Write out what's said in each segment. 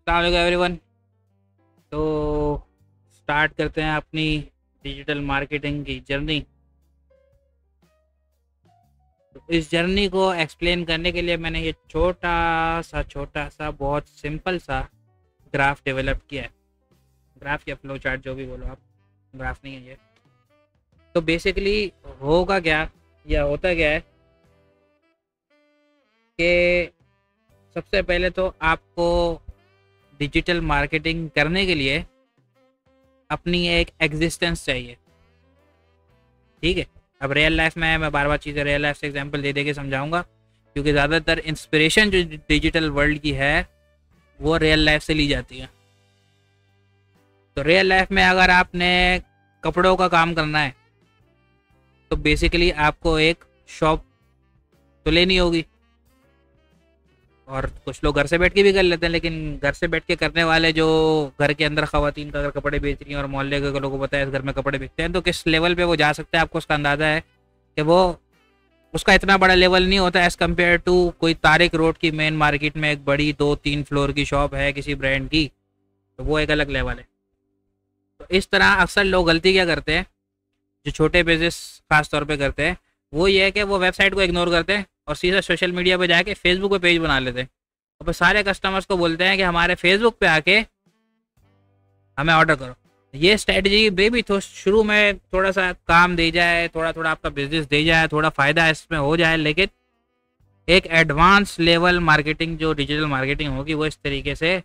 अस्सलाम वालेकुम एवरीवन। तो स्टार्ट करते हैं अपनी डिजिटल मार्केटिंग की जर्नी। तो इस जर्नी को एक्सप्लेन करने के लिए मैंने ये छोटा सा बहुत सिंपल सा ग्राफ डेवलप किया है। ग्राफ या फ्लो चार्ट जो भी बोलो आप, ग्राफ नहीं है ये। तो बेसिकली होगा क्या या होता क्या है कि सबसे पहले तो आपको डिजिटल मार्केटिंग करने के लिए अपनी एक एग्जिस्टेंस चाहिए। ठीक है, अब रियल लाइफ में मैं बार बार चीज़ें रियल लाइफ से एग्जांपल दे के समझाऊंगा, क्योंकि ज़्यादातर इंस्पिरेशन जो डिजिटल वर्ल्ड की है वो रियल लाइफ से ली जाती है। तो रियल लाइफ में अगर आपने कपड़ों का काम करना है तो बेसिकली आपको एक शॉप तो लेनी होगी, और कुछ लोग घर से बैठ के भी कर लेते हैं, लेकिन घर से बैठ के करने वाले जो घर के अंदर खवातीन का अगर कपड़े बेच रही हैं और मोहल्ले के लोगों को पता है इस घर में कपड़े बिकते हैं, तो किस लेवल पे वो जा सकते हैं आपको उसका अंदाज़ा है कि वो उसका इतना बड़ा लेवल नहीं होता एज़ कम्पेयर टू कोई तारिक रोड की मेन मार्केट में एक बड़ी 2-3 फ्लोर की शॉप है किसी ब्रांड की, तो वो एक अलग लेवल है। तो इस तरह अक्सर लोग गलती क्या करते हैं जो छोटे बिजनेस खास तौर पे करते हैं, वो ये है कि वो वेबसाइट को इग्नोर करते हैं और सीधा सोशल मीडिया पे जाके फेसबुक पे पेज बना लेते हैं और फिर सारे कस्टमर्स को बोलते हैं कि हमारे फेसबुक पे आके हमें ऑर्डर करो। ये स्ट्रेटजी भी तो शुरू में थोड़ा सा काम दे जाए, थोड़ा थोड़ा आपका बिजनेस दे जाए, थोड़ा फ़ायदा इसमें हो जाए, लेकिन एक एडवांस लेवल मार्केटिंग जो डिजिटल मार्केटिंग होगी वो इस तरीके से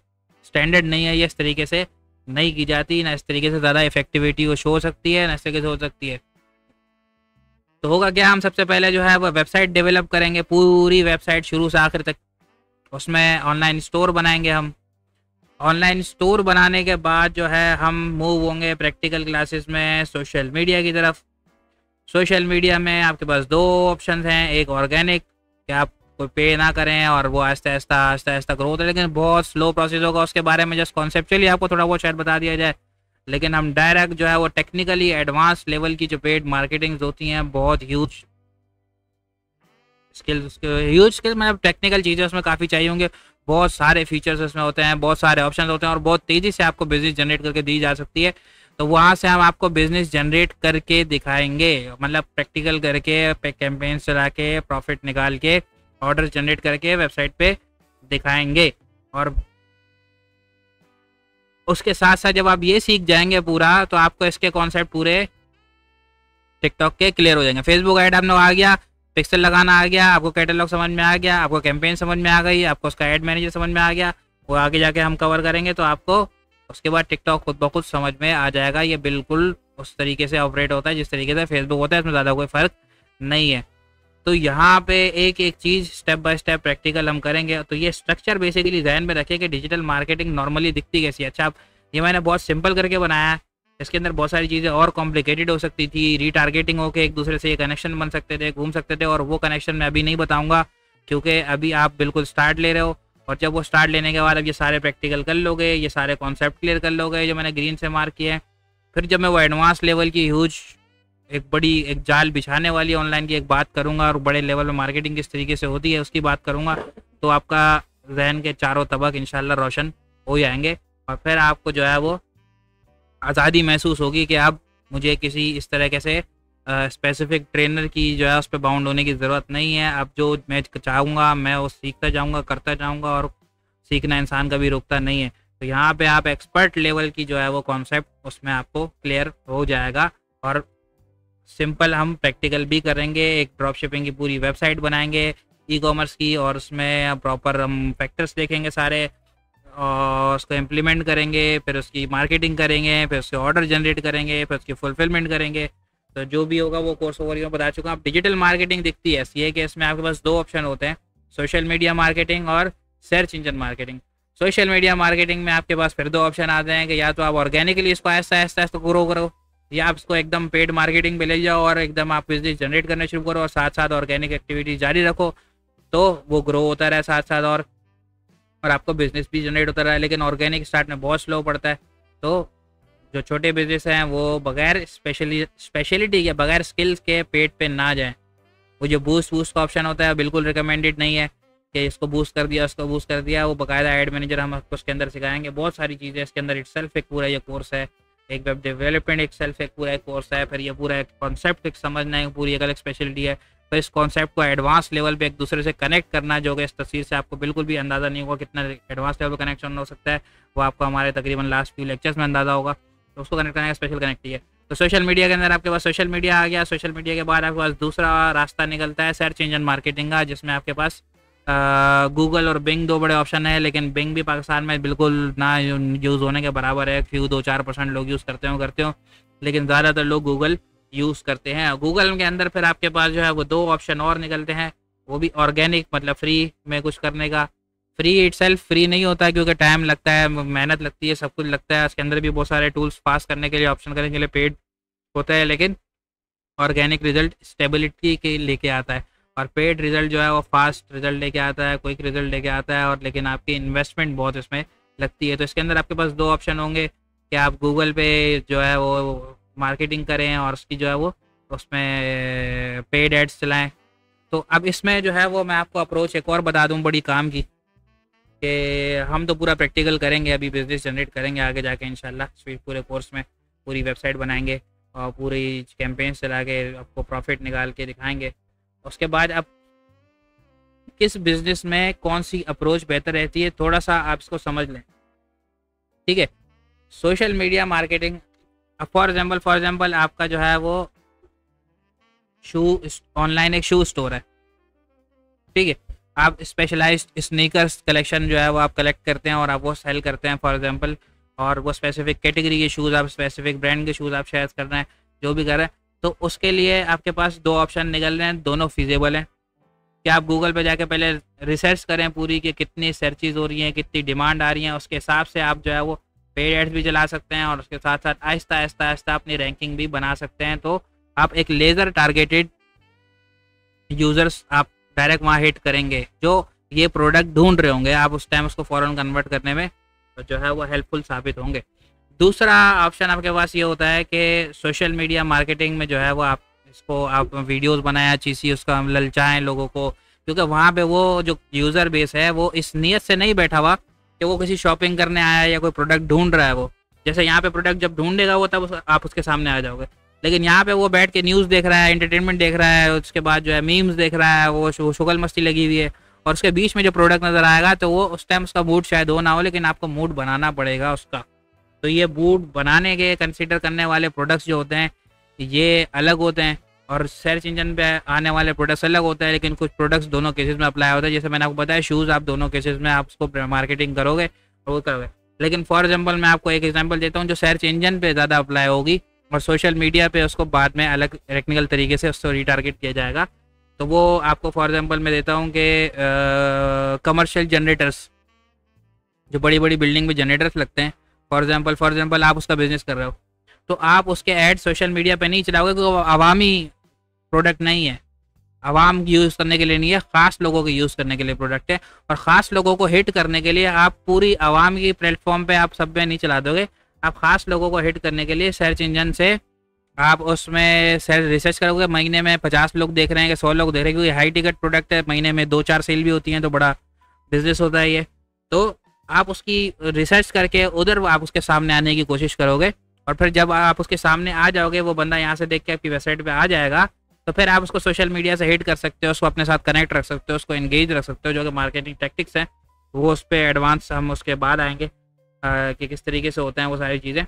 स्टैंडर्ड नहीं है, ये इस तरीके से नहीं की जाती, ना इस तरीके से ज़्यादा इफेक्टिविटी वो शो हो सकती है, ना इस तरीके से हो सकती है। तो होगा क्या, हम सबसे पहले जो है वो वेबसाइट डेवलप करेंगे, पूरी वेबसाइट शुरू से आखिर तक। उसमें ऑनलाइन स्टोर बनाएंगे हम। ऑनलाइन स्टोर बनाने के बाद जो है हम मूव होंगे प्रैक्टिकल क्लासेस में सोशल मीडिया की तरफ। सोशल मीडिया में आपके पास दो ऑप्शन हैं, एक ऑर्गेनिक कि आप कोई पे ना करें और वो आहिस्ता आहिस्ता ग्रोथ है, लेकिन बहुत स्लो प्रोसेस होगा, उसके बारे में जस्ट कॉन्सेप्चुअली आपको थोड़ा बहुत शायद बता दिया जाए। लेकिन हम डायरेक्ट जो है वो टेक्निकली एडवांस लेवल की जो पेड मार्केटिंग्स होती हैं, बहुत ह्यूज स्किल मतलब टेक्निकल चीज़ें उसमें काफ़ी चाहिए होंगे, बहुत सारे फीचर्स उसमें होते हैं, बहुत सारे ऑप्शन होते हैं और बहुत तेज़ी से आपको बिजनेस जनरेट करके दी जा सकती है। तो वहाँ से हम आपको बिजनेस जनरेट करके दिखाएंगे, मतलब प्रैक्टिकल करके कैंपेन चला के प्रॉफिट निकाल के ऑर्डर जनरेट करके वेबसाइट पे दिखाएंगे। और उसके साथ साथ जब आप ये सीख जाएंगे पूरा, तो आपको इसके कॉन्सेप्ट पूरे टिकटॉक के क्लियर हो जाएंगे। फेसबुक ऐड आपने आ गया, पिक्सल लगाना आ गया, आपको कैटलॉग समझ में आ गया, आपको कैंपेन समझ में आ गई, आपको उसका ऐड मैनेजर समझ में आ गया, वो आगे जाके हम कवर करेंगे। तो आपको उसके बाद टिकटॉक खुद ब खुद समझ में आ जाएगा। ये बिल्कुल उस तरीके से ऑपरेट होता है जिस तरीके से फेसबुक होता है, इसमें ज़्यादा कोई फ़र्क नहीं है। तो यहाँ पे एक एक चीज़ स्टेप बाय स्टेप प्रैक्टिकल हम करेंगे। तो ये स्ट्रक्चर बेसिकली ध्यान में रखें कि डिजिटल मार्केटिंग नॉर्मली दिखती कैसी है। अच्छा, ये मैंने बहुत सिंपल करके बनाया है, इसके अंदर बहुत सारी चीज़ें और कॉम्प्लिकेटेड हो सकती थी, रीटारगेटिंग होकर एक दूसरे से ये कनेक्शन बन सकते थे, घूम सकते थे, और वो कनेक्शन मैं अभी नहीं बताऊंगा क्योंकि अभी आप बिल्कुल स्टार्ट ले रहे हो। और जब वो स्टार्ट लेने के बाद अब ये सारे प्रैक्टिकल कर लोगे, ये सारे कॉन्सेप्ट क्लियर कर लोगे जो मैंने ग्रीन से मार्क किए हैं, फिर जब मैं वो एडवांस लेवल की ह्यूज एक जाल बिछाने वाली ऑनलाइन की एक बात करूँगा और बड़े लेवल में मार्केटिंग किस तरीके से होती है उसकी बात करूँगा, तो आपका जहन के चारों तबक इंशाल्लाह रोशन हो जाएंगे। और फिर आपको जो है वो आज़ादी महसूस होगी कि अब मुझे किसी इस तरह से स्पेसिफिक ट्रेनर की जो है उस पर बाउंड होने की ज़रूरत नहीं है। अब जो मैं चाहूँगा मैं वो सीखता जाऊँगा, करता जाऊँगा, और सीखना इंसान कभी रुकता नहीं है। तो यहाँ पे आप एक्सपर्ट लेवल की जो है वो कॉन्सेप्ट उसमें आपको क्लियर हो जाएगा। और सिंपल हम प्रैक्टिकल भी करेंगे, एक ड्रॉप शिपिंग की पूरी वेबसाइट बनाएंगे ई कॉमर्स की, और उसमें प्रॉपर हम फैक्टर्स देखेंगे सारे और उसको इम्प्लीमेंट करेंगे, फिर उसकी मार्केटिंग करेंगे, फिर उसके ऑर्डर जनरेट करेंगे, फिर उसकी फुलफिलमेंट करेंगे। तो जो भी होगा वो कोर्स ओवरव्यू में बता चुका हूँ। अब डिजिटल मार्केटिंग दिखती है ऐसी है कि इसमें आपके पास दो ऑप्शन होते हैं, सोशल मीडिया मार्केटिंग और search engine marketing. Social media marketing में आपके पास फिर दो ऑप्शन आते हैं कि या तो आप ऑर्गेनिकली इसको आहिस्ता आहिस्ता ग्रो करो, या आप इसको एकदम पेड मार्केटिंग पे ले जाओ और एकदम आप बिजनेस जनरेट करना शुरू करो और साथ साथ ऑर्गेनिक एक्टिविटी जारी रखो, तो वो ग्रो होता रहे साथ साथ और आपको बिजनेस भी जनरेट होता रहा है। लेकिन ऑर्गेनिक स्टार्ट में बहुत स्लो पड़ता है, तो जो छोटे बिजनेस हैं वो बगैर स्पेशलिटी के, बगैर स्किल्स के पेट पे ना जाएं। वो जो बूस्ट का ऑप्शन होता है बिल्कुल रिकमेंडेड नहीं है। कि इसको बूस्ट कर दिया, उसको बूस्ट कर दिया। वो बाकायदा ऐड मैनेजर हम आपको उसके अंदर सिखाएंगे, बहुत सारी चीज़ें इसके अंदर। इट सेल्फ एक पूरा ये कोर्स है, एक वेब डेवलपमेंट एक सेल्फ एक पूरा एक कोर्स है। फिर ये पूरा एक कॉन्सेप्ट एक समझना है, पूरी एक अलग स्पेशलिटी है। फिर इस कॉन्सेप्ट को एडवांस लेवल पे एक दूसरे से कनेक्ट करना, जो कि इस तस्वीर से आपको बिल्कुल भी अंदाज़ा नहीं होगा कितना एडवांस लेवल पर कनेक्शन हो सकता है। वो आपको हमारे तकरीबन लास्ट फ्यू लेक्चर्स में अंदाज़ा होगा। तो उसको कनेक्ट करने का स्पेशल कनेक्ट है। तो सोशल मीडिया के अंदर आपके पास सोशल मीडिया आ गया। सोशल मीडिया के बाद आपके पास दूसरा रास्ता निकलता है सर्च इंजन मार्केटिंग का, जिसमें आपके पास गूगल और बिंग दो बड़े ऑप्शन है। लेकिन बिंग भी पाकिस्तान में बिल्कुल ना यूज़ होने के बराबर है। फ्यू 2-4% लोग यूज़ करते हो, लेकिन ज़्यादातर लोग गूगल यूज़ करते हैं। गूगल के अंदर फिर आपके पास जो है वो 2 ऑप्शन और निकलते हैं, वो भी ऑर्गेनिक, मतलब फ्री में कुछ करने का। फ्री इट सेल्फ फ्री नहीं होता, क्योंकि टाइम लगता है, मेहनत लगती है, सब कुछ लगता है। उसके अंदर भी बहुत सारे टूल्स पास करने के लिए, ऑप्शन करने के लिए पेड होता है। लेकिन ऑर्गेनिक रिजल्ट स्टेबिलिटी के लेके आता है, और पेड रिजल्ट जो है वो फास्ट रिजल्ट लेके आता है, क्विक रिजल्ट लेके आता है। और लेकिन आपकी इन्वेस्टमेंट बहुत इसमें लगती है। तो इसके अंदर आपके पास 2 ऑप्शन होंगे कि आप गूगल पे जो है वो मार्केटिंग करें और उसकी जो है वो उसमें पेड एड्स चलाएं। तो अब इसमें जो है वो मैं आपको अप्रोच एक और बता दूं बड़ी काम की, कि हम तो पूरा प्रैक्टिकल करेंगे, अभी बिजनेस जनरेट करेंगे आगे जाके इंशाल्लाह। पूरे कोर्स में पूरी वेबसाइट बनाएंगे और पूरी कैंपेन चला के आपको प्रॉफिट निकाल के दिखाएंगे। उसके बाद अब किस बिजनेस में कौन सी अप्रोच बेहतर रहती है, थोड़ा सा आप इसको समझ लें, ठीक है। Social media marketing, for example आपका जो है वो शू ऑनलाइन एक शू स्टोर है, ठीक है। आप स्पेशलाइज्ड स्नीकर्स कलेक्शन जो है वो आप कलेक्ट करते हैं और आप वो सेल करते हैं फॉर एग्जांपल, और वो स्पेसिफिक कैटेगरी के शूज़, आप स्पेसिफिक ब्रांड के शूज़ आप शेयर कर रहे हैं, जो भी कर रहे हैं। तो उसके लिए आपके पास 2 ऑप्शन निकल रहे हैं, दोनों फीजेबल हैं। कि आप गूगल पे जाके पहले रिसर्च करें पूरी कि कितनी सर्चेज हो रही हैं, कितनी डिमांड आ रही है, उसके हिसाब से आप जो है वो पेड एड्स भी चला सकते हैं, और उसके साथ साथ आहिस्ता आहिस्ता आहिस्ता अपनी रैंकिंग भी बना सकते हैं। तो आप एक लेज़र टारगेटेड यूज़र्स आप डायरेक्ट वहाँ हिट करेंगे, जो ये प्रोडक्ट ढूंढ रहे होंगे, आप उस टाइम उसको फ़ौरन कन्वर्ट करने में तो जो है वो हेल्पफुल साबित होंगे। दूसरा ऑप्शन आपके पास ये होता है कि सोशल मीडिया मार्केटिंग में जो है वो आप इसको आप वीडियोस बनाएं अच्छी सी, उसका ललचाएं लोगों को, क्योंकि वहाँ पे वो जो यूज़र बेस है वो इस नीयत से नहीं बैठा हुआ कि वो किसी शॉपिंग करने आया है या कोई प्रोडक्ट ढूंढ रहा है। वो जैसे यहाँ पे प्रोडक्ट जब ढूंढेगा वो तब आप उसके सामने आ जाओगे, लेकिन यहाँ पे वो बैठ के न्यूज़ देख रहा है, एंटरटेनमेंट देख रहा है, उसके बाद जो है मीम्स देख रहा है, वो शुगल मस्ती लगी हुई है, और उसके बीच में जो प्रोडक्ट नज़र आएगा तो वो उस टाइम उसका मूड शायद हो ना हो, लेकिन आपको मूड बनाना पड़ेगा उसका। तो ये मूड बनाने के कंसिडर करने वाले प्रोडक्ट्स जो होते हैं ये अलग होते हैं, और सर्च इंजन पे आने वाले प्रोडक्ट्स अलग होते हैं। लेकिन कुछ प्रोडक्ट्स दोनों केसेस में अप्लाई होता है, जैसे मैंने आपको बताया शूज़ आप दोनों केसेस में आप उसको मार्केटिंग करोगे और वो करोगे। लेकिन फॉर एग्जाम्पल मैं आपको एक एग्जाम्पल देता हूँ जो सर्च इंजन पे ज़्यादा अप्लाई होगी, और सोशल मीडिया पे उसको बाद में अलग टेक्निकल तरीके से उसको रिटारगेट किया जाएगा। तो वो आपको फॉर एग्जांपल मैं देता हूँ कि कमर्शियल जनरेटर्स, जो बड़ी बड़ी बिल्डिंग में जनरेटर्स लगते हैं, फॉर एग्जांपल आप उसका बिजनेस कर रहे हो, तो आप उसके ऐड सोशल मीडिया पे नहीं चलाओगे, क्योंकि वो अवामी प्रोडक्ट नहीं है, आवाम यूज़ करने के लिए नहीं है, ख़ास लोगों के यूज़ करने के लिए प्रोडक्ट है। और ख़ास लोगों को हिट करने के लिए आप पूरी आवाम की प्लेटफॉर्म पे आप सब पे नहीं चला दोगे, आप ख़ास लोगों को हिट करने के लिए सर्च इंजन से आप उसमें रिसर्च करोगे। महीने में 50 लोग देख रहे हैं कि 100 लोग देख रहे हैं, क्योंकि हाई टिकट प्रोडक्ट है, महीने में 2-4 सेल भी होती हैं, तो बड़ा बिजनेस होता है ये। तो आप उसकी रिसर्च करके उधर आप उसके सामने आने की कोशिश करोगे, और फिर जब आप उसके सामने आ जाओगे, वो बंदा यहाँ से देख के आपकी वेबसाइट पे आ जाएगा, तो फिर आप उसको सोशल मीडिया से हिट कर सकते हो, उसको अपने साथ कनेक्ट रख सकते हो, उसको एंगेज रख सकते हो, जो कि मार्केटिंग टैक्टिक्स हैं। वो उस पर एडवांस हम उसके बाद आएंगे कि किस तरीके से होते हैं वो सारी चीज़ें।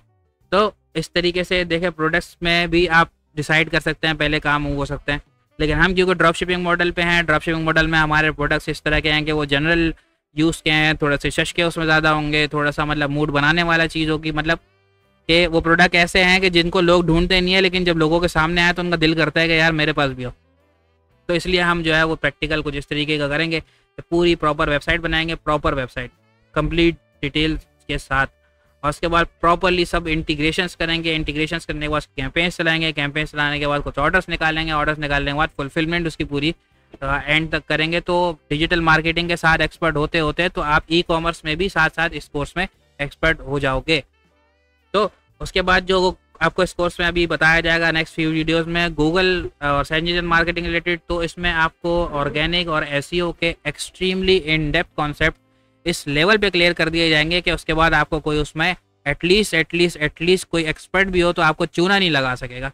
तो इस तरीके से देखें, प्रोडक्ट्स में भी आप डिसाइड कर सकते हैं पहले काम हो सकते हैं। लेकिन हम क्योंकि ड्रॉप शिपिंग मॉडल पे हैं, ड्रॉप शिपिंग मॉडल में हमारे प्रोडक्ट्स इस तरह के हैं कि वो जनरल यूज़ के हैं, थोड़ा से शश के उसमें ज़्यादा होंगे, थोड़ा सा मतलब मूड बनाने वाला चीज़ होगी, मतलब कि वो प्रोडक्ट ऐसे हैं कि जिनको लोग ढूंढते नहीं है, लेकिन जब लोगों के सामने आए तो उनका दिल करता है कि यार मेरे पास भी हो। तो इसलिए हम जो है वो प्रैक्टिकल कुछ इस तरीके का करेंगे, पूरी प्रॉपर वेबसाइट बनाएंगे, प्रॉपर वेबसाइट कंप्लीट डिटेल्स के साथ, और उसके बाद प्रॉपरली सब इंटीग्रेशंस करेंगे। इंटीग्रेशंस करने के बाद कैंपेन्स चलाएंगे, कैंपेन्स चलाने के बाद कुछ ऑर्डर्स निकालेंगे, ऑर्डर्स निकालने के बाद फुलफिलमेंट उसकी पूरी एंड तक करेंगे। तो डिजिटल मार्केटिंग के साथ एक्सपर्ट होते होते तो आप ई कॉमर्स में भी साथ साथ इस कोर्स में एक्सपर्ट हो जाओगे। तो उसके बाद जो आपको इस कोर्स में अभी बताया जाएगा नेक्स्ट फ्यू वीडियोस में गूगल और सर्च इंजन मार्केटिंग रिलेटेड। तो इसमें आपको ऑर्गेनिक और एसईओ के एक्सट्रीमली इन डेप्थ कॉन्सेप्ट इस लेवल पे क्लियर कर दिए जाएंगे कि उसके बाद आपको कोई उसमें एटलीस्ट कोई एक्सपर्ट भी हो तो आपको चूना नहीं लगा सकेगा।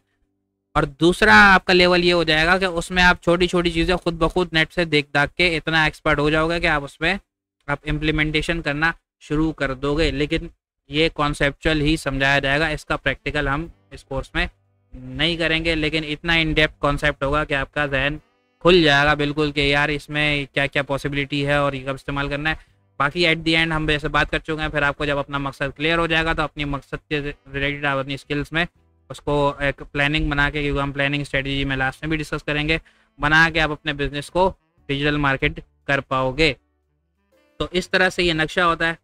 और दूसरा आपका लेवल ये हो जाएगा कि उसमें आप छोटी छोटी चीज़ें खुद ब खुद नेट से देख दाख के इतना एक्सपर्ट हो जाओगे कि आप उसमें आप इम्प्लीमेंटेशन करना शुरू कर दोगे। लेकिन ये कॉन्सेप्चुअल ही समझाया जाएगा, इसका प्रैक्टिकल हम इस कोर्स में नहीं करेंगे, लेकिन इतना इन डेप्थ कॉन्सेप्ट होगा कि आपका जहन खुल जाएगा बिल्कुल कि यार इसमें क्या क्या पॉसिबिलिटी है और ये कब इस्तेमाल करना है। बाकी एट दी एंड हम जैसे बात कर चुके हैं, फिर आपको जब अपना मकसद क्लियर हो जाएगा तो अपनी मकसद के रिलेटेड आप अपनी स्किल्स में उसको एक प्लानिंग बना के, क्योंकि हम प्लानिंग स्ट्रेटजी में लास्ट में भी डिस्कस करेंगे, बना के आप अपने बिजनेस को डिजिटल मार्केट कर पाओगे। तो इस तरह से ये नक्शा होता है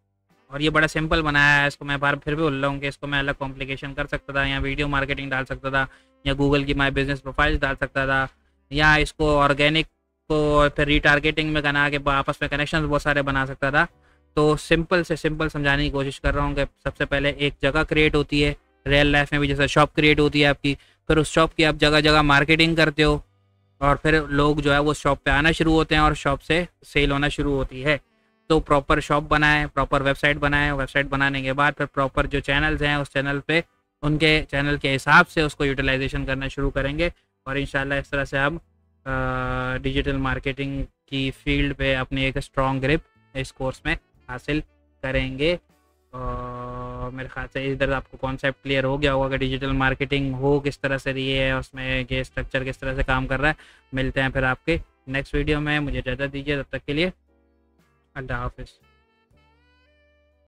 और ये बड़ा सिंपल बनाया है। इसको मैं बार फिर भी बोल रहा हूँ कि इसको मैं अलग कॉम्प्लिकेशन कर सकता था, या वीडियो मार्केटिंग डाल सकता था, या गूगल की माई बिजनेस प्रोफाइल डाल सकता था, या इसको ऑर्गेनिक को फिर रीटारगेटिंग में बना के आपस में कनेक्शन बहुत सारे बना सकता था। तो सिंपल से सिंपल समझाने की कोशिश कर रहा हूँ कि सबसे पहले एक जगह क्रिएट होती है, रियल लाइफ में भी जैसे शॉप क्रिएट होती है आपकी, फिर उस शॉप की आप जगह जगह मार्केटिंग करते हो और फिर लोग जो है वो शॉप पे आना शुरू होते हैं और शॉप से सेल होना शुरू होती है। तो प्रॉपर शॉप बनाएं, प्रॉपर वेबसाइट बनाएं, वेबसाइट बनाने के बाद फिर प्रॉपर जो चैनल्स हैं उस चैनल पे उनके चैनल के हिसाब से उसको यूटिलाइजेशन करना शुरू करेंगे और इंशाल्लाह इस तरह से हम डिजिटल मार्केटिंग की फील्ड पे अपनी एक स्ट्रॉन्ग ग्रिप इस कोर्स में हासिल करेंगे। और मेरे ख्याल से इधर आपको कॉन्सेप्ट क्लियर हो गया होगा कि डिजिटल मार्केटिंग हो किस तरह से रही है, उसमें ये स्ट्रक्चर किस तरह से काम कर रहा है। मिलते हैं फिर आपके नेक्स्ट वीडियो में, मुझे इजाज़त दीजिए, तब तक के लिए अल्लाह हाफिज़।